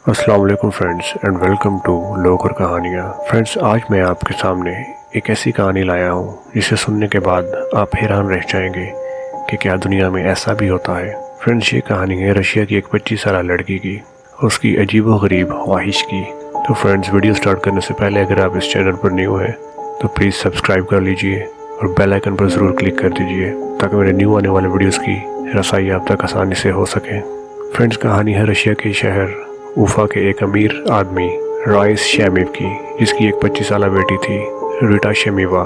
अस्सलाम वालेकुम friends and welcome to लोग और कहानियाँ। फ्रेंड्स, आज मैं आपके सामने एक ऐसी कहानी लाया हूँ जिसे सुनने के बाद आप हैरान रह जाएंगे कि क्या दुनिया में ऐसा भी होता है। फ्रेंड्स, ये कहानी है रशिया की एक 25 साल लड़की की, उसकी अजीबोगरीब ख्वाहिश की। तो फ्रेंड्स, वीडियो स्टार्ट करने से पहले अगर आप इस चैनल पर न्यू हैं तो प्लीज़ सब्सक्राइब कर लीजिए और बेल आइकन पर ज़रूर क्लिक कर दीजिए ताकि मेरे न्यू आने वाले वीडियोज़ की रसाई आप तक आसानी से हो सके। फ्रेंड्स, कहानी है रशिया के शहर उफा के एक अमीर आदमी राइस शेमीव की, जिसकी एक 25 साल बेटी थी रीटा शेमीवा।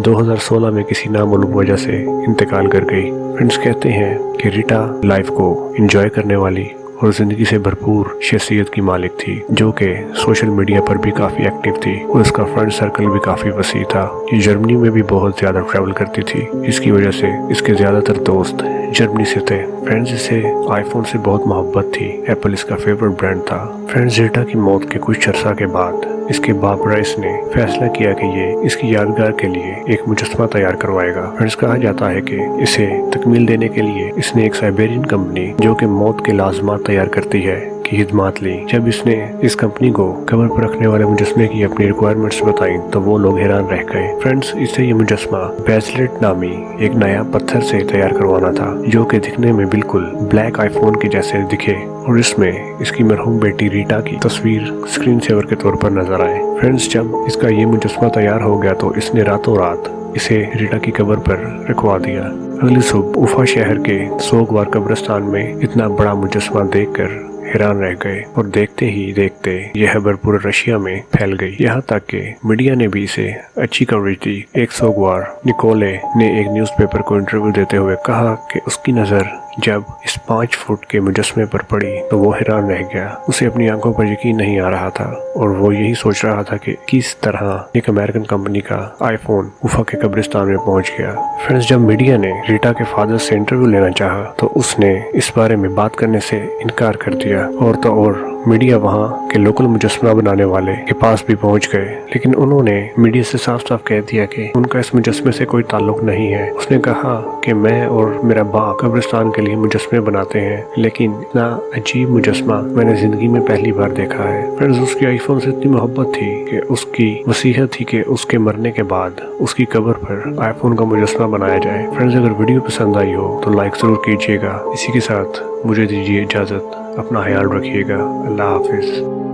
2016 में किसी नामालूम वजह से इंतकाल कर गई। फ्रेंड्स, कहते हैं कि रीटा लाइफ को एंजॉय करने वाली और ज़िंदगी से भरपूर शख्सियत की मालिक थी, जो कि सोशल मीडिया पर भी काफ़ी एक्टिव थी और उसका फ्रेंड सर्कल भी काफ़ी वसी था। ये जर्मनी में भी बहुत ज़्यादा ट्रैवल करती थी, जिसकी वजह से इसके ज़्यादातर दोस्त जर्मनी से थे। फ्रेंड्स, इसे आईफोन से बहुत मोहब्बत थी, एप्पल इसका फेवरेट ब्रांड था। फ्रेंड्स, रीटा की मौत के कुछ अर्सा के बाद इसके बाप राइस ने फैसला किया कि ये इसकी यादगार के लिए एक मुजस्समा तैयार करवाएगा। फ्रेंड्स, कहा जाता है कि इसे तकमील देने के लिए इसने एक साइबेरियन कंपनी जो कि मौत के लाजमात तैयार करती है की खिदमत ली। जब इसने इस कंपनी को कबर पर रखने वाले मुजस्मे की अपनी रिक्वायरमेंट्स बताई तो वो लोग हैरान रह गए। फ्रेंड्स, इसे ये मुजस्मा बेजलेट नामी एक नया पत्थर से तैयार करवाना था, जो कि दिखने में बिल्कुल ब्लैक आईफोन के जैसे दिखे और इसमें इसकी मरहूम बेटी रीटा की तस्वीर स्क्रीन सेवर के तौर पर नजर आए। फ्रेंड्स, जब इसका ये मुजस्मा तैयार हो गया तो इसने रातों रात इसे रीटा की कब्र पर रखवा दिया। अगली सुबह उफा शहर के सोगवार कब्रिस्तान में इतना बड़ा मुजस्मा देखकर हैरान रह गए और देखते ही देखते यह खबर पूरे रशिया में फैल गई। यहाँ तक कि मीडिया ने भी इसे अच्छी कवरेज दी। एक सोगवार निकोले ने एक न्यूज़पेपर को इंटरव्यू देते हुए कहा कि उसकी नज़र जब इस 5 फुट के मुजस्मे पर पड़ी तो वो हैरान रह गया। उसे अपनी आंखों पर यकीन नहीं आ रहा था और वो यही सोच रहा था कि किस तरह एक अमेरिकन कंपनी का आईफोन उफा के कब्रिस्तान में पहुंच गया। फ्रेंड्स, जब मीडिया ने रीटा के फादर से इंटरव्यू लेना चाहा तो उसने इस बारे में बात करने से इनकार कर दिया। और तो और मीडिया वहां के लोकल मुजस्समा बनाने वाले के पास भी पहुंच गए, लेकिन उन्होंने मीडिया से साफ साफ कह दिया कि उनका इस मुजस्मे से कोई ताल्लुक नहीं है। उसने कहा कि मैं और मेरा बाप कब्रिस्तान के लिए मुजस्मे बनाते हैं, लेकिन इतना अजीब मुजस्मा मैंने जिंदगी में पहली बार देखा है। फ्रेंड्स, उसकी आईफोन से इतनी मोहब्बत थी कि उसकी वसीयत थी कि उसके मरने के बाद उसकी कब्र पर आईफोन का मुजस्मा बनाया जाए। फ्रेंड्स, अगर वीडियो पसंद आई हो तो लाइक जरूर कीजिएगा। इसी के साथ मुझे दीजिए इजाजत। अपना ख्याल रखिएगा। अल्लाह हाफिज।